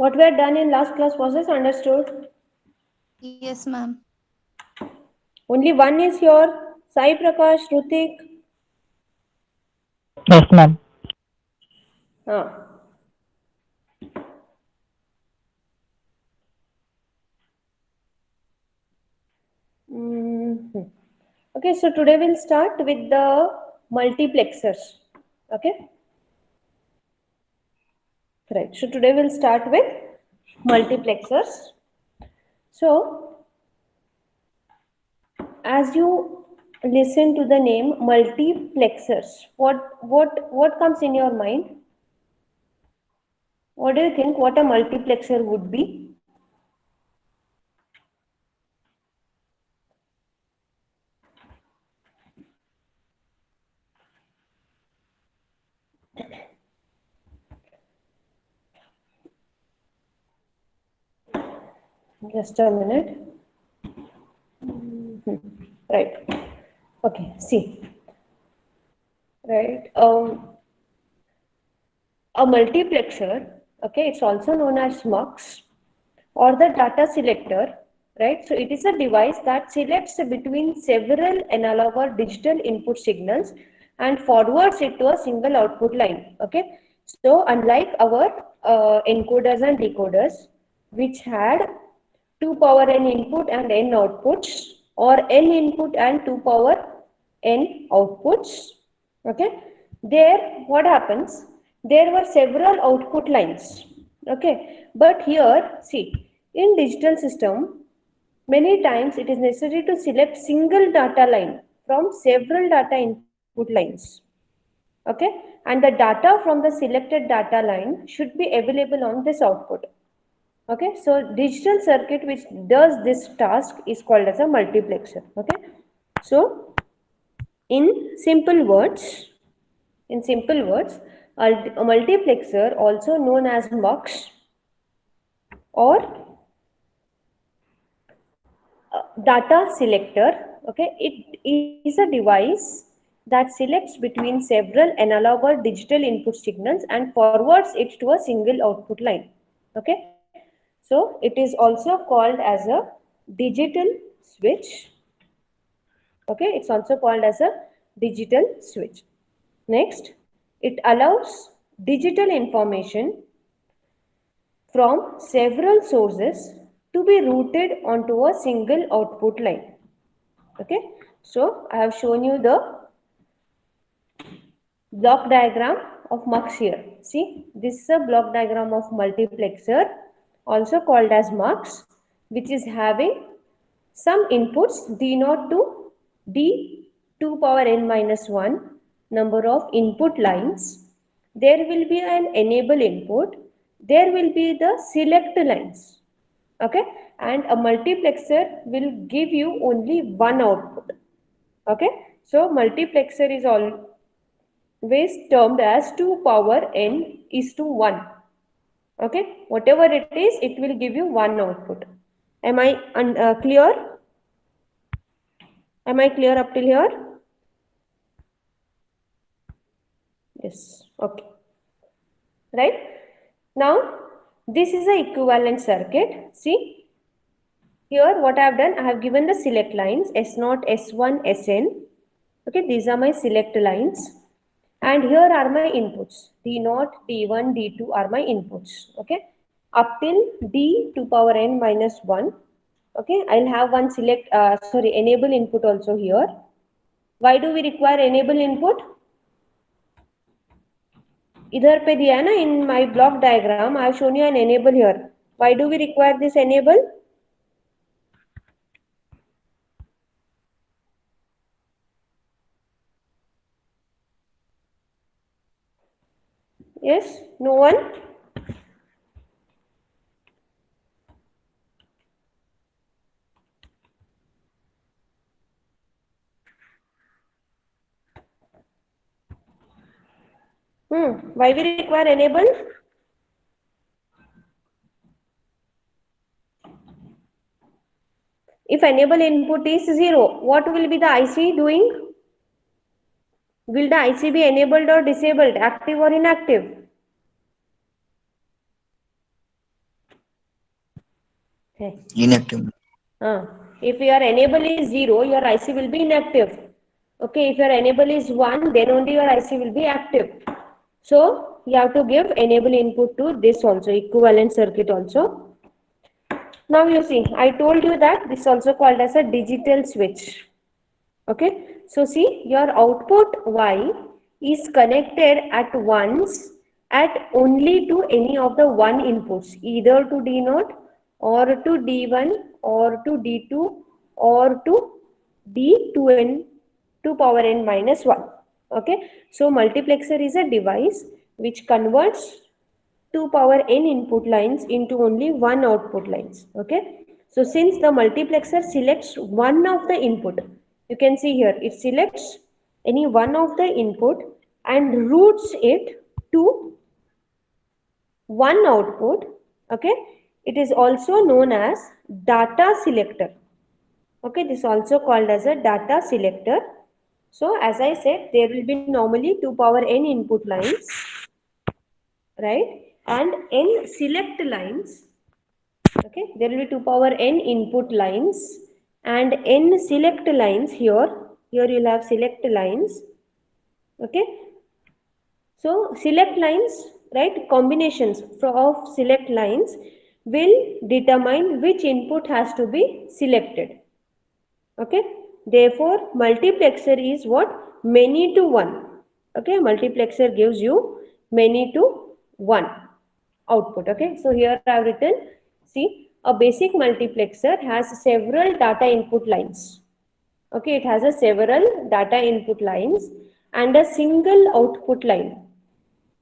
What we had done in last class, was this understood? Yes, ma'am. Only one is here. Sai Prakash, Rutik. Yes, ma'am. Ah. Mhm. Okay, so today we'll start with the multiplexers. Okay, right. So today we'll start with multiplexers. So as you listen to the name multiplexers, what comes in your mind? What do you think? What a multiplexer would be? Just a minute. Right. Okay. See. Right. A multiplexer. Okay. It's also known as MUX or the data selector, right? So it is a device that selects between several analog or digital input signals and forwards it to a single output line. Okay. So unlike our encoders and decoders, which had 2 power n input and n outputs, or n input and 2 power n outputs, okay, there what happens, there were several output lines, okay, but here see, in digital system many times it is necessary to select single data line from several data input lines, okay, and the data from the selected data line should be available on this output. Okay, so digital circuit which does this task is called as a multiplexer. Okay, so in simple words, in simple words, a multiplexer, also known as MUX or data selector, okay, it is a device that selects between several analog or digital input signals and forwards it to a single output line. Okay, so it is also called as a digital switch. Okay, it's also called as a digital switch. Next, it allows digital information from several sources to be routed onto a single output line. Okay, so I have shown you the block diagram of MUX here. See, this is a block diagram of multiplexer, also called as MUX, which is having some inputs D0 to D2 power n minus 1 number of input lines. There will be an enable input. There will be the select lines. Okay, and a multiplexer will give you only one output. Okay, so multiplexer is always termed as 2 power n is to 1. Okay, whatever it is, it will give you one output. Am I clear? Am I clear up till here? Yes. Okay, right. Now this is a equivalent circuit. See here what I have done, I have given the select lines S0, S1, Sn. Okay, these are my select lines, and here are my inputs D0, D1, D2 are my inputs. Okay, up till D2 power n minus 1. Okay, I'll have one enable input also here. Why do we require enable input? इधर पे दिया है ना, in my block diagram I have shown you an enable here. Why do we require this enable? Yes, no one? Why we require enable? If enable input is 0, what will be the IC doing? Will the IC be enabled or disabled, active or inactive? Inactive. If your enable is 0, your IC will be inactive. Okay, if your enable is 1, then only your IC will be active. So you have to give enable input to this also, equivalent circuit also. Now you see, I told you that this is also called as a digital switch. Okay, so see, your output Y is connected at once at only to any of the one inputs, either to D0 or to D1 or to D2 or to D2n, 2 power n minus 1. Okay, so multiplexer is a device which converts 2 power n input lines into only one output lines. Okay, so since the multiplexer selects one of the input, you can see here it selects any one of the input and routes it to one output. Okay, it is also known as data selector. Okay, this is also called as a data selector. So as I said, there will be normally 2 power n input lines, right? And n select lines. Okay, there will be 2 power n input lines and n select lines here. Here you'll have select lines. Okay, so select lines, right? Combinations of select lines will determine which input has to be selected. Okay, therefore multiplexer is what? Many to one. Okay, multiplexer gives you many to one output. Okay, so here I have written, see, a basic multiplexer has several data input lines. Okay, it has a several data input lines and a single output line.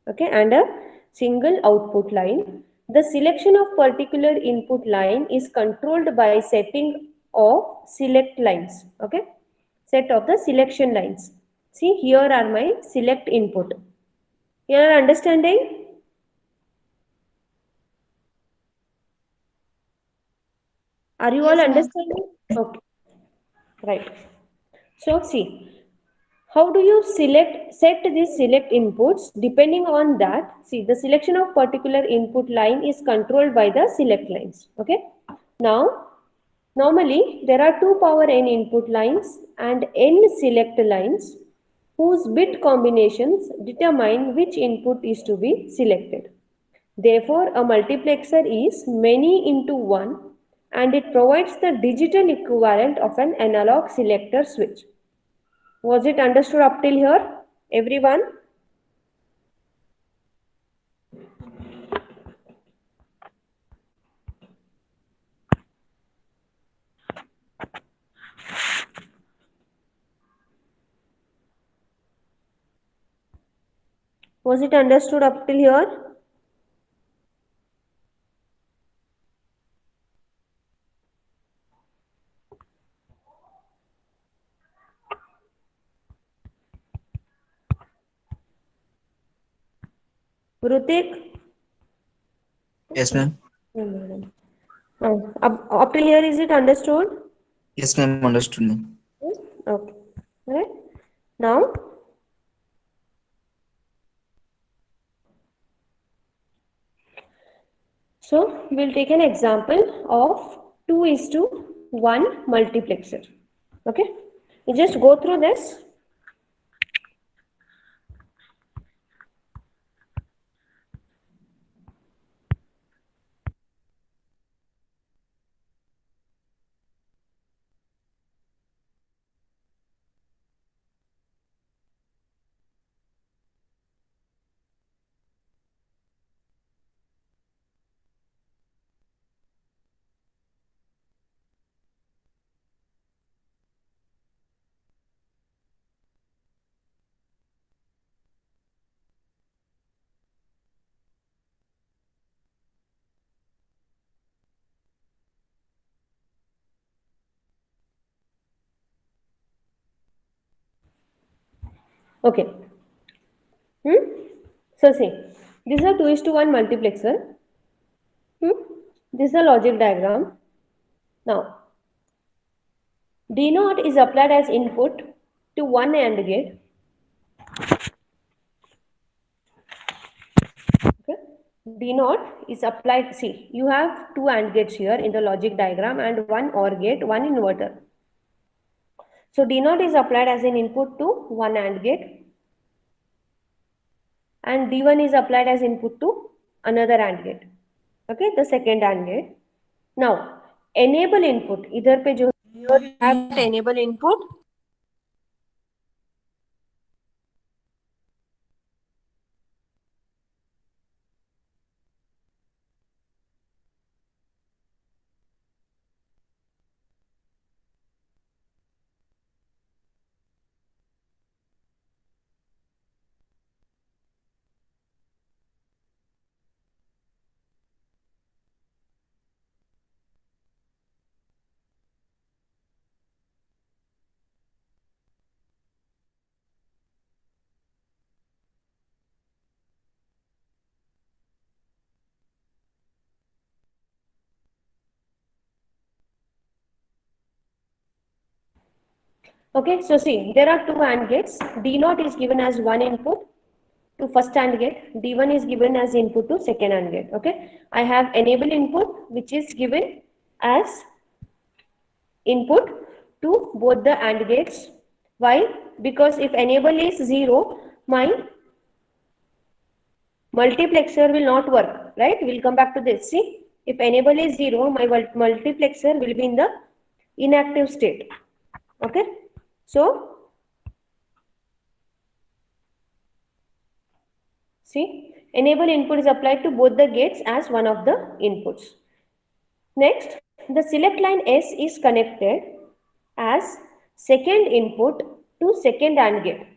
Okay, and a single output line. The selection of particular input line is controlled by setting of select lines. Okay, set of the selection lines. See, here are my select input. You are understanding? Are you all Yes, ma'am. understanding? Okay, right. So see, how do you set these select inputs? Depending on that, see, the selection of particular input line is controlled by the select lines. Okay. Now, normally there are 2 power n input lines and n select lines whose bit combinations determine which input is to be selected. Therefore, a multiplexer is many into one and it provides the digital equivalent of an analog selector switch. Was it understood up till here, everyone? Was it understood up till here? Rutik? Yes, ma'am. No, madam. Up till here, is it understood? Yes, ma'am. Understood, ma'am. Yes? Okay. Right. Now, so we'll take an example of 2:1 multiplexer. Okay. You just go through this. Okay. So see, this is a 2:1 multiplexer. This is a logic diagram. Now, D0 is applied as input to one AND gate. Okay. D naught is applied. See, you have two AND gates here in the logic diagram and one OR gate, one inverter. So D naught is applied as an input to one AND gate and D1 is applied as input to another AND gate. Okay, the second AND gate. Now, enable input. Idhar pe jo here you have enable input. Okay, so see, there are two AND gates. D naught is given as one input to first AND gate. D1 is given as input to second AND gate. Okay, I have enable input which is given as input to both the AND gates. Why? Because if enable is 0, my multiplexer will not work, right? We'll come back to this. See, if enable is 0, my multiplexer will be in the inactive state. Okay, so see, enable input is applied to both the gates as one of the inputs. Next, the select line S is connected as second input to second AND gate.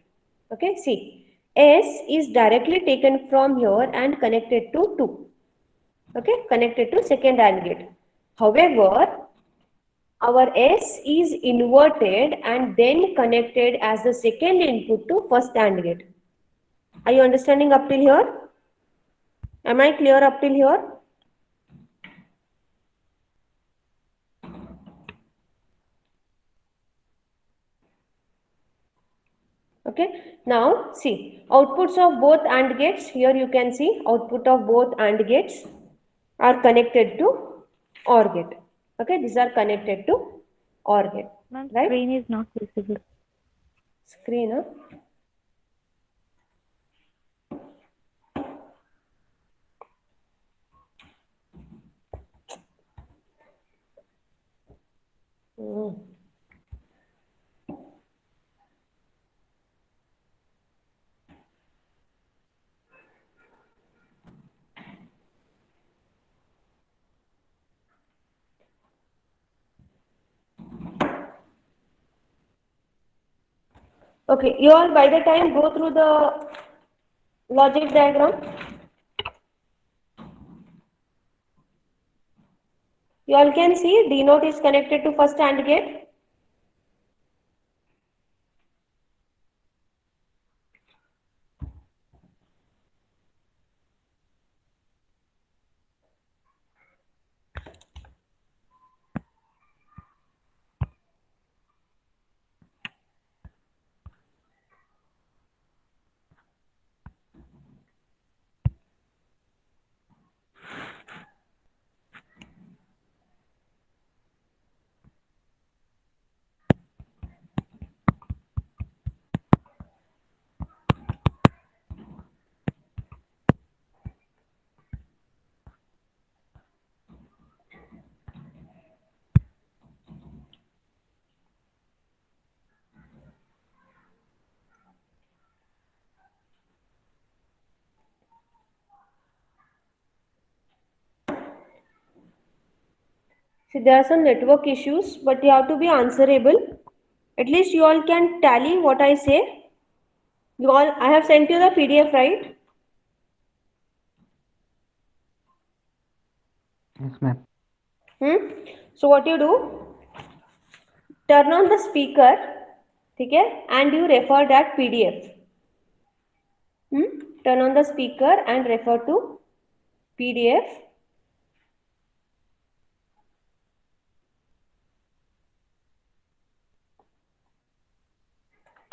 Okay, see, S is directly taken from here and connected to 2. Okay, connected to second AND gate. However, our S is inverted and then connected as the second input to first AND gate. Are you understanding up till here? Am I clear up till here? Okay, now see, outputs of both AND gates, here you can see output of both AND gates are connected to OR gate. Okay, these are connected to OR gate. Ma'am, right? screen is not visible. Screen, huh? Hmm. Okay, you all by the time go through the logic diagram. You all can see D naught is connected to first AND gate. See, there are some network issues, but you have to be answerable. At least you all can tally what I say. You all, I have sent you the PDF, right? Yes, ma'am. So what you do? Turn on the speaker, okay, and you refer that PDF. Turn on the speaker and refer to PDF.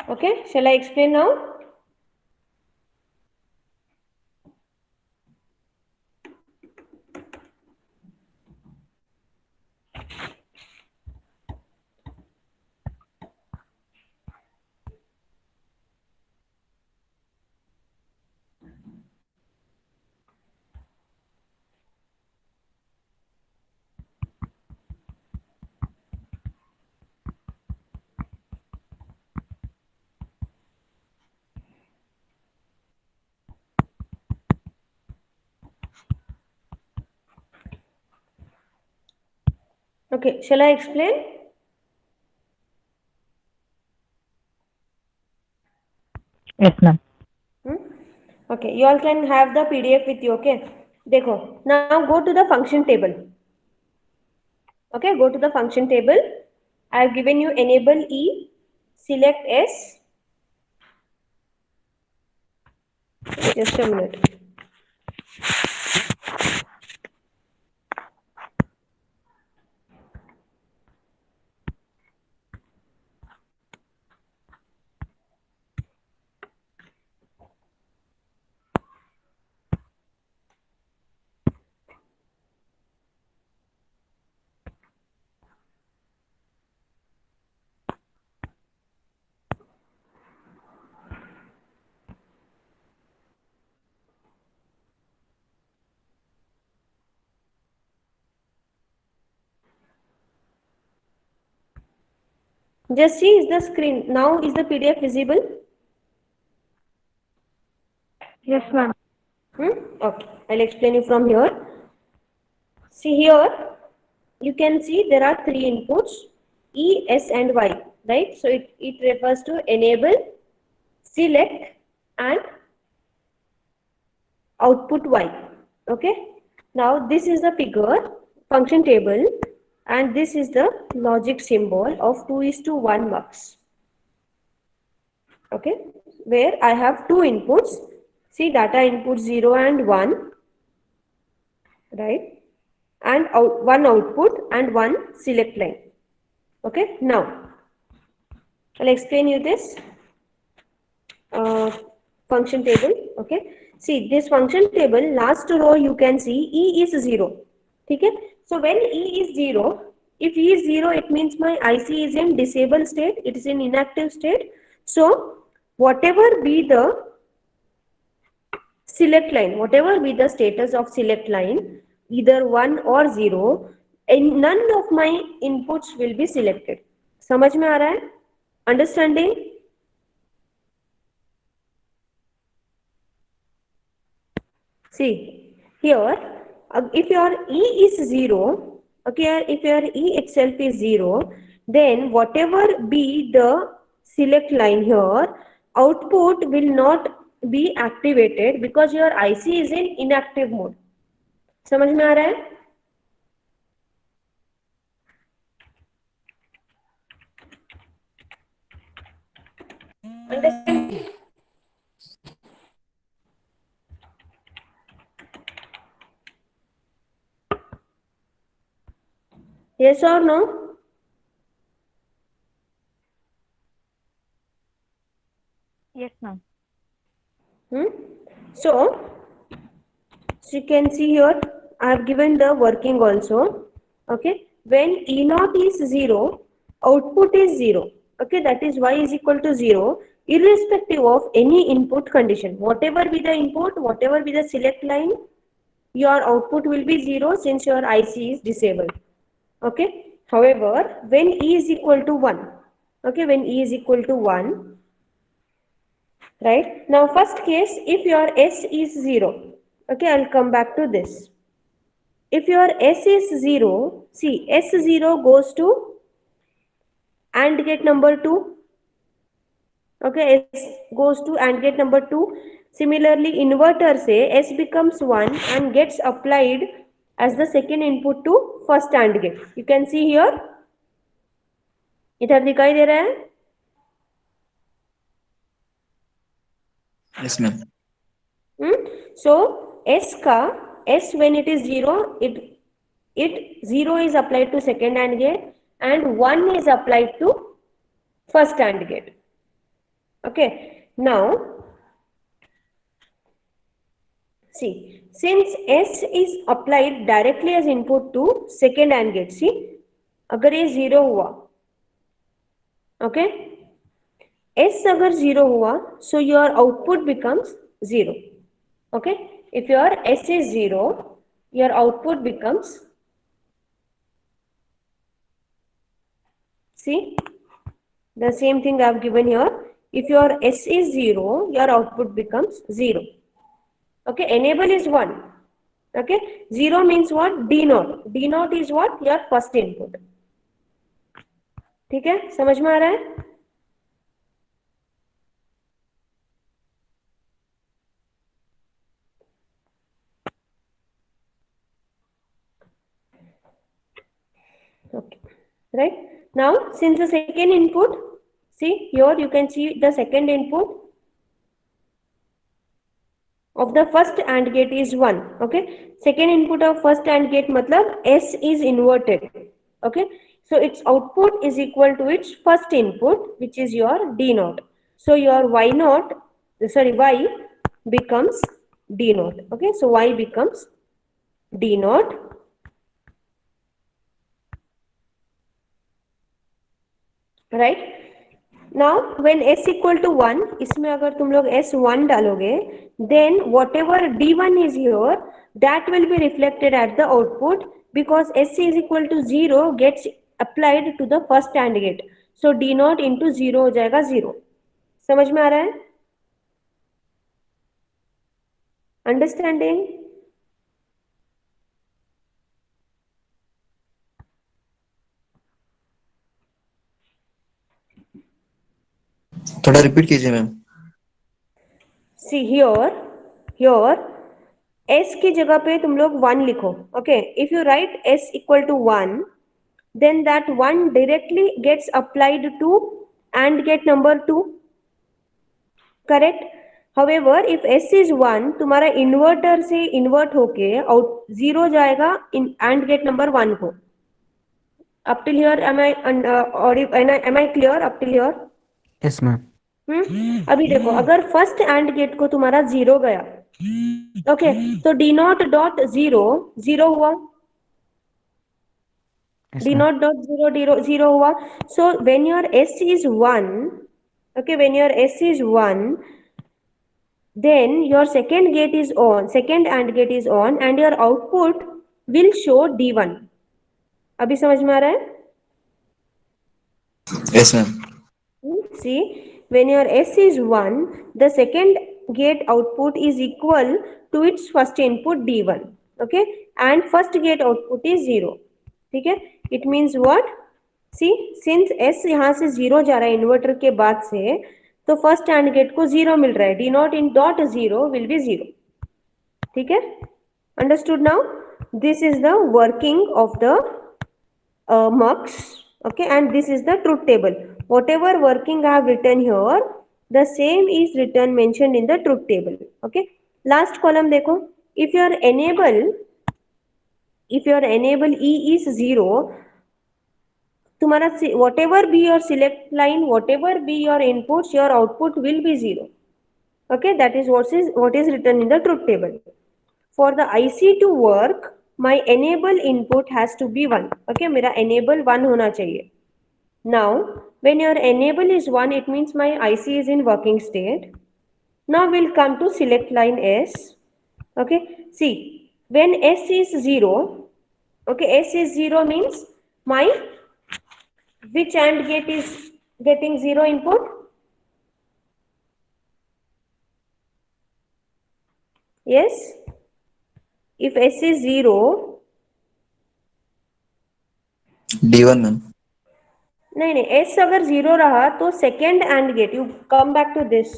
Okay, shall I explain now? Okay, shall I explain? Yes, ma'am. Okay, you all can have the PDF with you. Okay, देखो, now go to the function table. Okay, go to the function table. I have given you enable E, select S. Just a minute. Just see, is the screen now, is the PDF visible? Yes, ma'am. Okay, I'll explain you from here. See here, you can see there are three inputs, E, S and Y, right? So it refers to enable, select and output Y. Okay. Now this is the figure, function table, and this is the logic symbol of 2:1 mux. Okay, where I have two inputs. See, data input 0 and 1, right? And one output and one select line. Okay, now I'll explain you this function table. Okay, see this function table, last row you can see E is 0. Okay, so when E is 0, if E is 0, it means my IC is in disabled state, it is in inactive state. So whatever be the select line, whatever be the status of select line, either 1 or 0, and none of my inputs will be selected. समझ में आ रहा है? Understanding? See, here, if your E is 0, okay, if your E itself is 0, then whatever be the select line here, output will not be activated because your IC is in inactive mode. समझ में आ रहा है? Understand? Yes or no? Yes, ma'am. So you can see here, I have given the working also. Okay, when E0 is 0, output is 0. Okay, that is Y is equal to 0, irrespective of any input condition. Whatever be the input, whatever be the select line, your output will be 0 since your IC is disabled. Okay, however, when E is equal to 1, okay, when E is equal to 1, right? Now, first case, if your S is 0, okay, I'll come back to this. If your S is 0, see, S0 goes to AND gate number 2. Okay, S goes to AND gate number 2. Similarly, inverter say S becomes 1 and gets applied as the second input to first AND gate. You can see here. इधर दिखाई दे रहा है? Yes, ma'am. So S ka, S when it is 0, it 0 is applied to second AND gate and 1 is applied to first AND gate. Okay, now see, since S is applied directly as input to second AND gate, see, अगर ये 0 हुआ, okay, S अगर 0 हुआ, so your output becomes 0. Okay, if your S is 0, your output becomes, see, the same thing I have given here. If your S is 0, your output becomes 0. Okay, enable is 1. Okay, 0 means what? D0. D0 is what? Your first input. ठीक है, समझ में आ रहा है? Okay, right. Now, since the second input, see here you can see the second input of the first AND gate is 1. Okay, second input of first AND gate matlab S is inverted. Okay, so its output is equal to its first input, which is your D naught. So your Y naught, sorry, Y becomes D naught. Okay, so Y becomes D naught. Right. Now when S equal to 1, इसमें अगर तुम लोग S1 डालोगे, then whatever D1 is here, that will be reflected at the output, because S is equal to 0 gets applied to the first AND gate. So D naught into 0 हो जाएगा 0. समझ में आ रहा है? Understanding? थोड़ा रिपीट कीजिए ma'am. See here S की जगह पे तुम लोग 1 लिखो. Okay, if you write S equal to 1, then that 1 directly gets applied to AND gate number 2. Correct? However, if S is 1, तुम्हारा इन्वर्टर से इन्वर्ट होके आउट 0 जाएगा इन AND gate number 1 को. Up till here, am I clear up till here? Yes, ma'am. अभी देखो, अगर first AND gate को तुम्हारा 0 गया, ओके, तो D नॉट डॉट 0 0 हुआ. Yes, D ma'am. naught dot 0 0 हुआ. So when your S is 1, okay, when your S is 1, then your second gate is on, second AND gate is on, and your output will show D1. अभी समझ में आ रहा है? Yes ma'am. See, when your S is 1, the second gate output is equal to its first input D1. Okay, and first gate output is 0. ठीक है, it means what? See, since S यहाँ से 0 जा रहा है इन्वर्टर के बाद से, तो फर्स्ट AND गेट को 0 मिल रहा है. D not in dot 0 will be 0. ठीक है, understood now? This is the working of the mux. Okay, and this is the truth table. Whatever working I have written here, the same is written mentioned in the truth table. Okay, last column देखो, if your enable E is 0, तुम्हारा whatever be your select line, whatever be your inputs, your output will be 0. Okay, that is what is written in the truth table. For the IC to work, my enable input has to be 1. Okay, मेरा enable 1 होना चाहिए. Now, when your enable is 1, it means my IC is in working state. Now we'll come to select line S. Okay, see, when S is 0, okay, S is 0 means my which AND gate is getting 0 input? Yes, if S is 0, D1 ma'am. नहीं, S अगर 0 रहा तो second AND gate, you come back to this.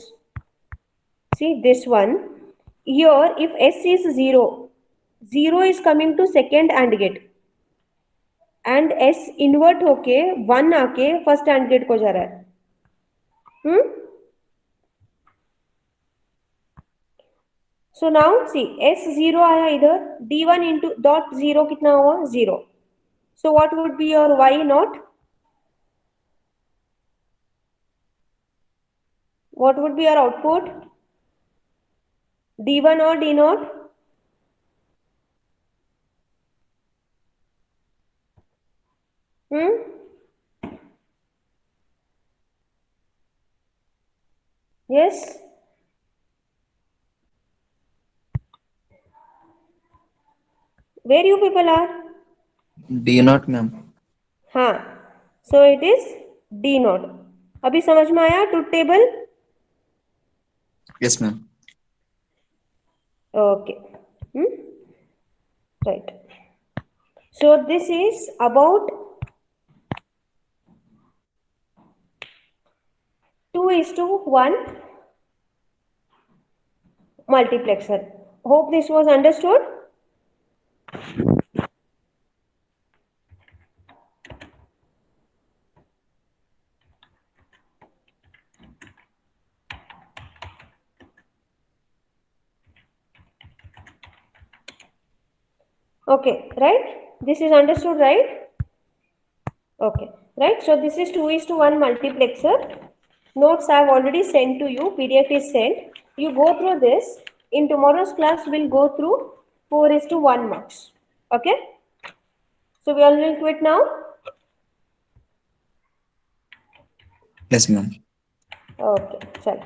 See this one. Here, if S is 0, 0 is coming to second AND gate, and S invert होके 1 आके first AND gate को जा रहा है. So now see, S 0 आया इधर, D1 into dot 0 कितना हुआ? 0. So what would be your Y naught? What would be your output? D1 or D naught? Yes. Where you people are? D0 ma'am. हाँ, so it is D naught. अभी समझ में आया truth table? Yes ma'am. Okay. Right. So this is about 2:1 multiplexer. Hope this was understood. Okay, right? This is understood, right? Okay, right? So this is 2:1 multiplexer. Notes I have already sent to you. PDF is sent. You go through this. In tomorrow's class, we'll go through 4:1 marks. Okay? So we all will quit now. Yes, ma'am. Okay, chalo.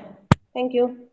Thank you.